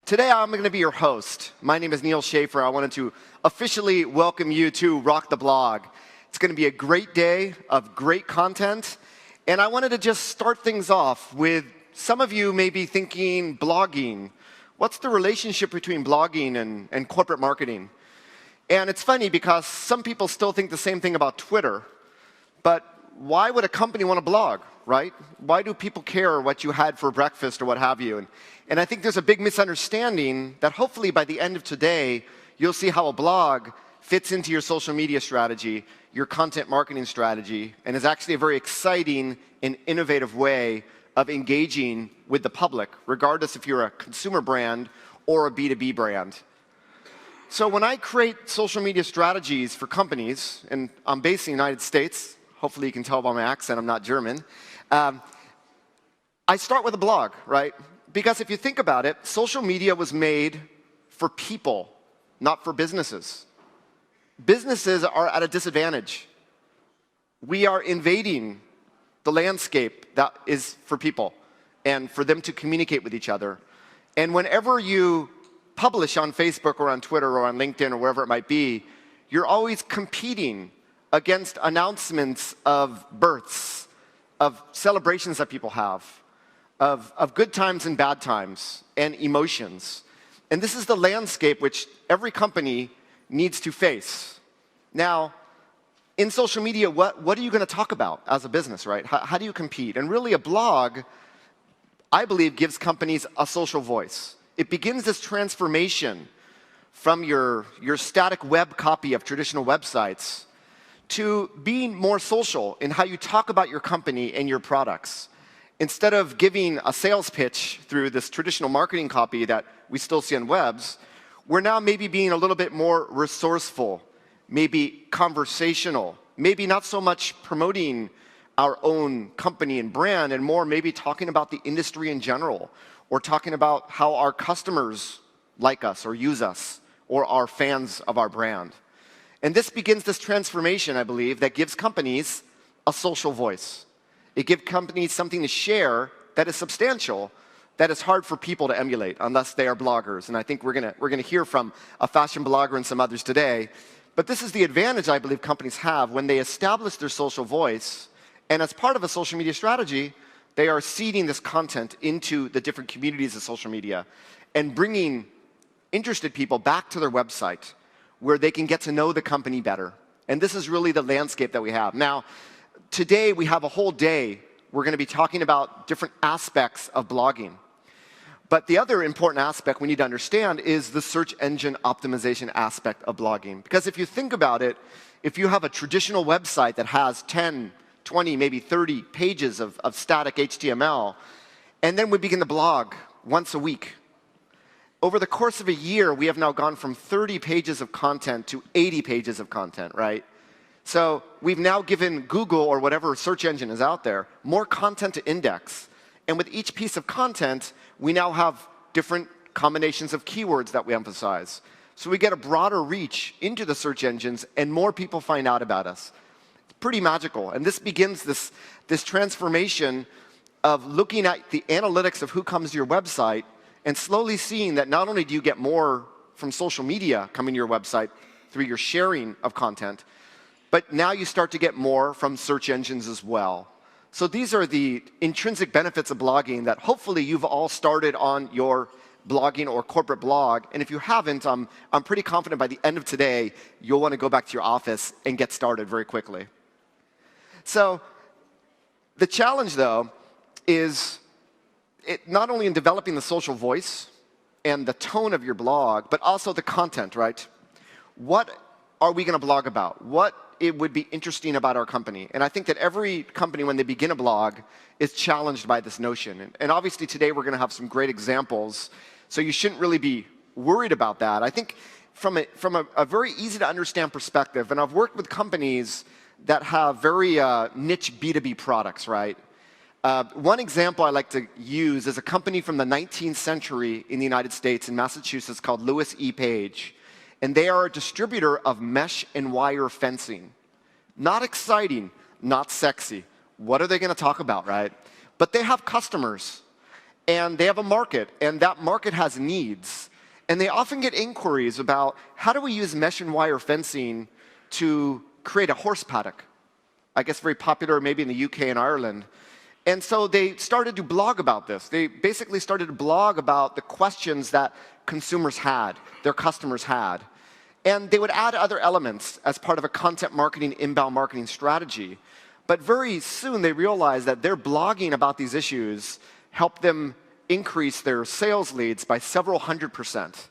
Today I'm going to be your host. My name is Neal Schaffer. I wanted to officially welcome you to Rock the Blog. It's going to be a great day of great content, and I wanted to just start things off with some of you may be thinking blogging. What's the relationship between blogging and corporate marketing? And it's funny because some people still think the same thing about Twitter, but why would a company want to blog, right? Why do people care what you had for breakfast or what have you? And I think there's a big misunderstanding that hopefully by the end of today, you'll see how a blog fits into your social media strategy, your content marketing strategy, and is actually a very exciting and innovative way of engaging with the public, regardless if you're a consumer brand or a B2B brand. So when I create social media strategies for companies, and I'm based in the United States, hopefully you can tell by my accent I'm not German, I start with a blog, right? Because if you think about it, social media was made for people, not for businesses. Businesses are at a disadvantage. We are invading the landscape that is for people and for them to communicate with each other. And whenever you publish on Facebook or on Twitter or on LinkedIn or wherever it might be, you're always competing against announcements of births, of celebrations that people have, of good times and bad times, and emotions. And this is the landscape which every company needs to face. Now, in social media, what are you going to talk about as a business, right? How do you compete? And really a blog, I believe, gives companies a social voice. It begins this transformation from your static web copy of traditional websites to being more social in how you talk about your company and your products. Instead of giving a sales pitch through this traditional marketing copy that we still see on webs, we're now maybe being a little bit more resourceful, maybe conversational, maybe not so much promoting our own company and brand, and more maybe talking about the industry in general, or talking about how our customers like us or use us, or are fans of our brand. And this begins this transformation, I believe, that gives companies a social voice. It gives companies something to share that is substantial, that is hard for people to emulate unless they are bloggers. And I think we're gonna hear from a fashion blogger and some others today. But this is the advantage I believe companies have when they establish their social voice. And as part of a social media strategy, they are seeding this content into the different communities of social media and bringing interested people back to their website where they can get to know the company better. And this is really the landscape that we have. Now, today we have a whole day. We're going to be talking about different aspects of blogging. But the other important aspect we need to understand is the search engine optimization aspect of blogging. Because if you think about it, if you have a traditional website that has 10, 20, maybe 30 pages of static HTML, and then we begin to blog once a week, over the course of a year, we have now gone from 30 pages of content to 80 pages of content, right? So we've now given Google or whatever search engine is out there more content to index. And with each piece of content, we now have different combinations of keywords that we emphasize. So we get a broader reach into the search engines and more people find out about us. It's pretty magical. And this begins this transformation of looking at the analytics of who comes to your website and slowly seeing that not only do you get more from social media coming to your website through your sharing of content, but now you start to get more from search engines as well. So these are the intrinsic benefits of blogging that hopefully you've all started on your blogging or corporate blog. And if you haven't, I'm pretty confident by the end of today, you'll want to go back to your office and get started very quickly. So the challenge, though, is not only in developing the social voice and the tone of your blog, but also the content, right? What are we going to blog about? What it would be interesting about our company? And I think that every company, when they begin a blog, is challenged by this notion. And obviously today we're going to have some great examples, so you shouldn't really be worried about that. I think from a very easy to understand perspective, and I've worked with companies that have very niche B2B products, right? One example I like to use is a company from the 19th century in the United States in Massachusetts called Lewis E. Page. And they are a distributor of mesh and wire fencing. Not exciting, not sexy. What are they going to talk about, right? But they have customers. and they have a market, and that market has needs. And they often get inquiries about how do we use mesh and wire fencing to create a horse paddock. I guess very popular maybe in the UK and Ireland. And so they started to blog about this. They basically started to blog about the questions that consumers had, their customers had. And they would add other elements as part of a content marketing, inbound marketing strategy. But very soon they realized that their blogging about these issues helped them increase their sales leads by several 100%.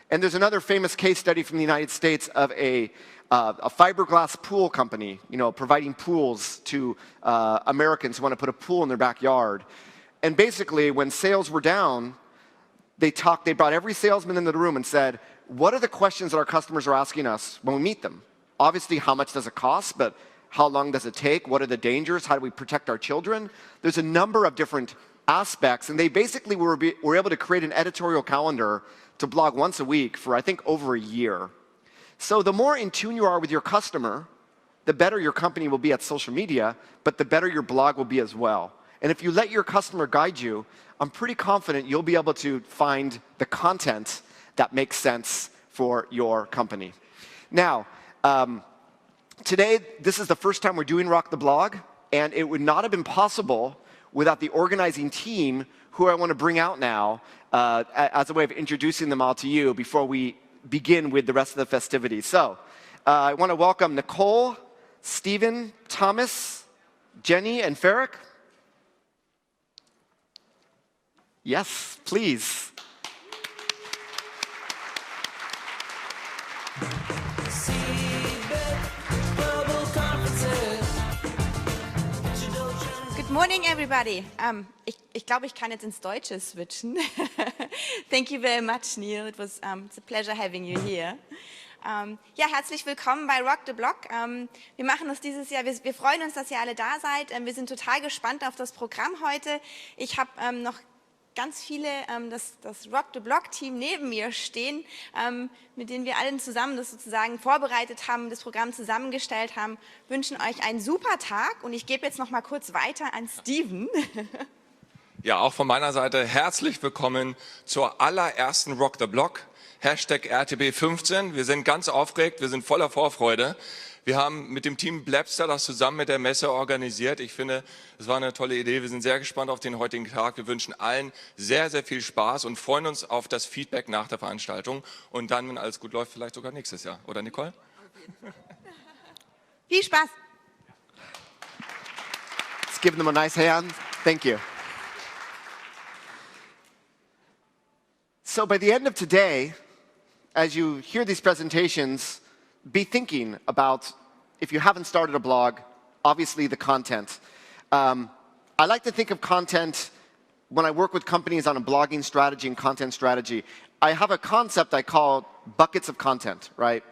And there's another famous case study from the United States of a fiberglass pool company, providing pools to Americans who want to put a pool in their backyard. And basically, when sales were down, they brought every salesman into the room and said, what are the questions that our customers are asking us when we meet them? Obviously, how much does it cost, but how long does it take? What are the dangers? How do we protect our children? There's a number of different aspects, and they basically were able to create an editorial calendar to blog once a week for, I think, over a year. So the more in tune you are with your customer, the better your company will be at social media, but the better your blog will be as well. And if you let your customer guide you, I'm pretty confident you'll be able to find the content that makes sense for your company. Now, today, this is the first time we're doing Rock the Blog, and it would not have been possible without the organizing team, who I want to bring out now as a way of introducing them all to you before we begin with the rest of the festivities. So, I want to welcome Nicole, Stephen, Thomas, Jenny, and Farrick. Yes, please. Good morning, everybody. Ich glaube, ich kann jetzt ins Deutsche switchen. Thank you very much, Neal. It's a pleasure having you here. Ja, herzlich willkommen bei Rock the Block. Wir machen das dieses Jahr, wir freuen uns, dass ihr alle da seid. Wir sind total gespannt auf das Programm heute. Ich habe noch ganz viele, das Rock the Block Team neben mir stehen, mit denen wir allen zusammen das sozusagen vorbereitet haben, das Programm zusammengestellt haben, wünschen euch einen super Tag und ich gebe jetzt noch mal kurz weiter an Steven. Ja, auch von meiner Seite herzlich willkommen zur allerersten Rock the Block, #RTB15. Wir sind ganz aufgeregt, wir sind voller Vorfreude. Wir haben mit dem Team Blabster das zusammen mit der Messe organisiert. Ich finde, es war eine tolle Idee. Wir sind sehr gespannt auf den heutigen Tag. Wir wünschen allen sehr, sehr viel Spaß und freuen uns auf das Feedback nach der Veranstaltung. Und dann, wenn alles gut läuft, vielleicht sogar nächstes Jahr. Oder, Nicole? Viel Spaß! Let's give them a nice hand. Thank you. So by the end of today, as you hear these presentations, be thinking about, if you haven't started a blog, obviously the content. I like to think of content when I work with companies on a blogging strategy and content strategy. I have a concept I call buckets of content, right?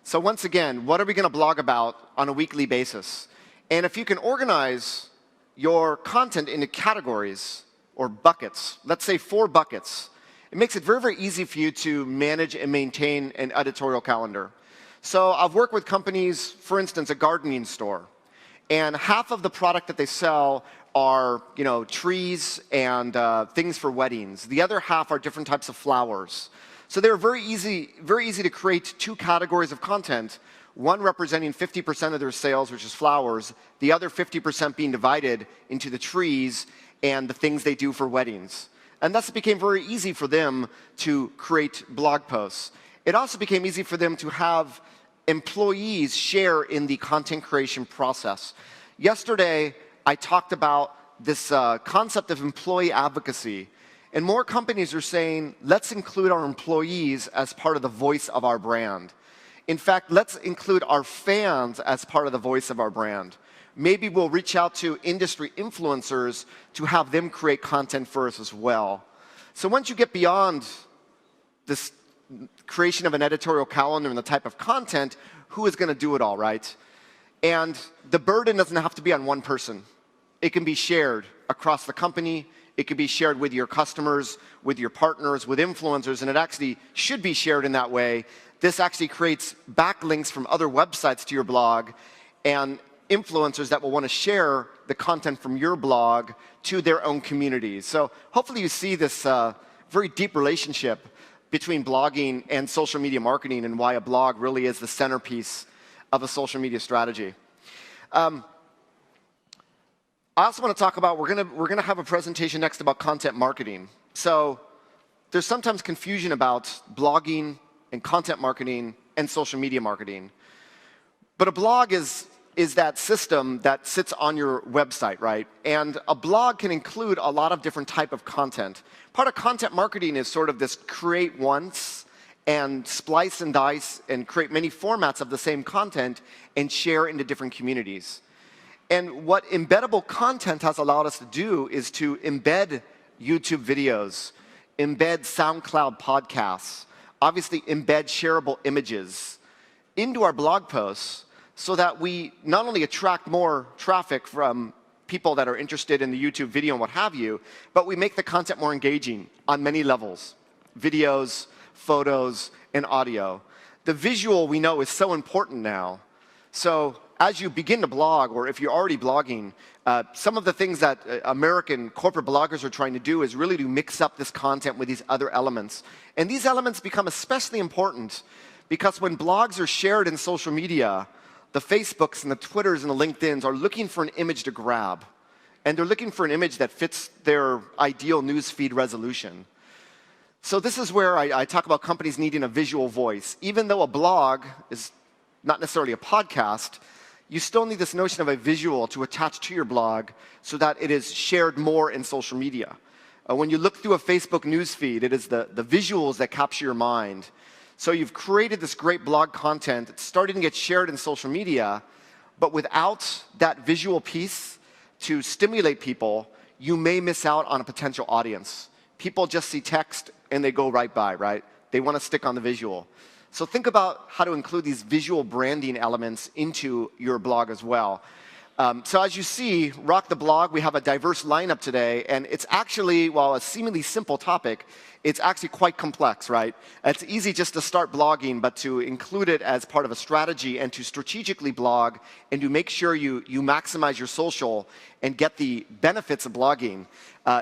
So once again, what are we going to blog about on a weekly basis? And if you can organize your content into categories or buckets, let's say 4 buckets, it makes it very, very easy for you to manage and maintain an editorial calendar. So I've worked with companies, for instance, a gardening store, and half of the product that they sell are, trees and things for weddings. The other half are different types of flowers. So they're very easy to create 2 categories of content, one representing 50% of their sales, which is flowers, the other 50% being divided into the trees and the things they do for weddings. And thus it became very easy for them to create blog posts. It also became easy for them to have employees share in the content creation process. Yesterday, I talked about this concept of employee advocacy. And more companies are saying, let's include our employees as part of the voice of our brand. In fact, let's include our fans as part of the voice of our brand. Maybe we'll reach out to industry influencers to have them create content for us as well. So once you get beyond this creation of an editorial calendar and the type of content, who is going to do it all, right? And the burden doesn't have to be on one person. It can be shared across the company. It can be shared with your customers, with your partners, with influencers, and it actually should be shared in that way. This actually creates backlinks from other websites to your blog, and influencers that will want to share the content from your blog to their own communities. So hopefully you see this very deep relationship between blogging and social media marketing and why a blog really is the centerpiece of a social media strategy. I also want to talk about, we're gonna have a presentation next about content marketing. So there's sometimes confusion about blogging and content marketing and social media marketing. But a blog is that system that sits on your website, right? And a blog can include a lot of different type of content. Part of content marketing is sort of this create once and splice and dice and create many formats of the same content and share into different communities. And what embeddable content has allowed us to do is to embed YouTube videos, embed SoundCloud podcasts, obviously embed shareable images into our blog posts so that we not only attract more traffic from people that are interested in the YouTube video and what have you, but we make the content more engaging on many levels. Videos, photos, and audio. The visual we know is so important now. So as you begin to blog, or if you're already blogging, some of the things that American corporate bloggers are trying to do is really to mix up this content with these other elements. And these elements become especially important because when blogs are shared in social media, the Facebooks and the Twitters and the LinkedIns are looking for an image to grab. And they're looking for an image that fits their ideal newsfeed resolution. So this is where I talk about companies needing a visual voice. Even though a blog is not necessarily a podcast, you still need this notion of a visual to attach to your blog so that it is shared more in social media. When you look through a Facebook newsfeed, it is the visuals that capture your mind. So you've created this great blog content. It's starting to get shared in social media, but without that visual piece to stimulate people, you may miss out on a potential audience. People just see text and they go right by, right? They want to stick on the visual. So think about how to include these visual branding elements into your blog as well. So as you see, Rock the Blog, we have a diverse lineup today, and it's actually, while a seemingly simple topic, it's actually quite complex, right? It's easy just to start blogging, but to include it as part of a strategy and to strategically blog and to make sure you maximize your social and get the benefits of blogging,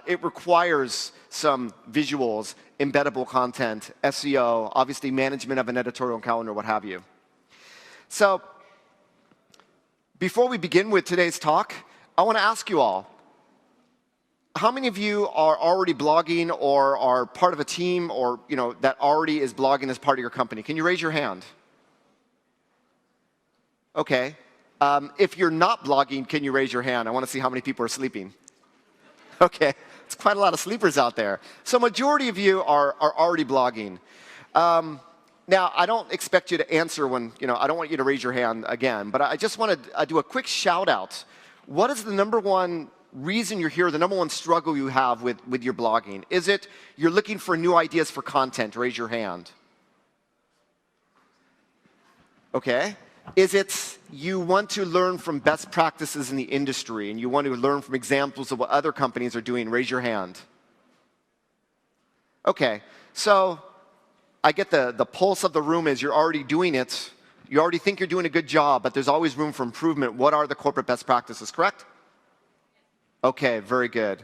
it requires some visuals, embeddable content, SEO, obviously management of an editorial calendar, what have you. So before we begin with today's talk, I want to ask you all, how many of you are already blogging or are part of a team or that already is blogging as part of your company? Can you raise your hand? Okay. If you're not blogging, can you raise your hand? I want to see how many people are sleeping. Okay. It's quite a lot of sleepers out there. So majority of you are already blogging. Now, I don't expect you to answer when, I don't want you to raise your hand again, but I just want to do a quick shout out. What is the number one reason you're here, the number one struggle you have with your blogging? Is it you're looking for new ideas for content? Raise your hand. Okay. Is it you want to learn from best practices in the industry and you want to learn from examples of what other companies are doing? Raise your hand. Okay. So I get the pulse of the room is you're already doing it. You already think you're doing a good job, but there's always room for improvement. What are the corporate best practices, correct? Okay, very good.